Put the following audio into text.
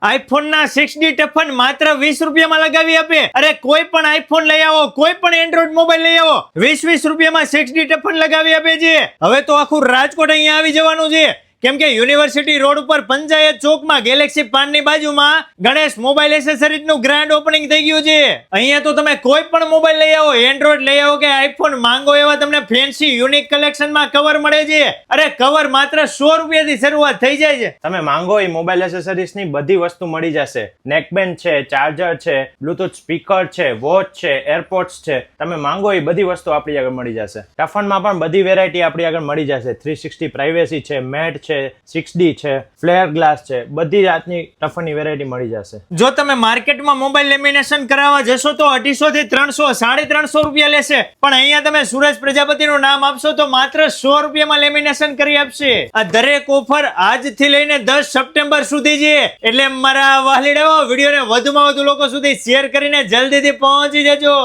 IPhone ના 6D toughen માત્ર 20 રૂપિયામાં લગાવી આપે. અરે કોઈ પણ આઈફોન લઈ આવો, કોઈ પણ એન્ડ્રોઈડ મોબાઈલ લઈ આવો, 20 રૂપિયામાં 6D ટફન લગાવી આપે છે. હવે તો આખું રાજકોટ અહીંયા આવી જવાનું છે, કેમ કે યુનિવર્સિટી રોડ ઉપર પંચાયત ચોકમાં ગેલેક્સી પાન ની બાજુમાં ગણેશ મોબાઈલ એસેસરીઝ નું ગ્રાન્ડ ઓપનિંગ થઈ ગયું છે. અહીંયા તો તમે કોઈ પણ મોબાઈલ લઈ આવો, એન્ડ્રોઈડ લઈ આવો કે આઈફોન માંગો, એવા તમને ફેન્સી યુનિક કલેક્શનમાં કવર મળે છે. અરે કવર માત્ર 100 રૂપિયાથી શરૂઆત થઈ જાય છે. તમે માંગો એ મોબાઈલ એસેસરીઝ ની બધી વસ્તુ મળી જશે. નેકબેન્ડ છે, ચાર્જર છે, બ્લુટૂથ સ્પીકર છે, વોચ છે, એરપોડ્સ છે. તમે માંગો એ બધી વસ્તુ આપણી આગળ મળી જશે. ટફનમાં પણ બધી વેરાયટી આપણી આગળ મળી જશે. 360 પ્રાઇવેસી છે, મેટ છે, 6D છે, ફ્લેર ગ્લાસ છે, બધી જાતની ટફનની વેરાયટી મળી જશે. જો તમે માર્કેટમાં મોબાઈલ લેમિનેશન કરાવવા જશો તો 250 થી 300, 350 રૂપિયા લેશે, પણ અહીંયા તમે સુરેશ પ્રજાપતિનું નામ આપશો તો માત્ર 100 રૂપિયામાં લેમિનેશન કરી આપશે. આ દરેક ઓફર આજથી લઈને 10 સપ્ટેમ્બર સુધી છે, એટલે મારા વાલીડાઓ વિડીયોને વધુમાં વધુ લોકો સુધી શેર કરીને જલ્દીથી પહોંચી જજો.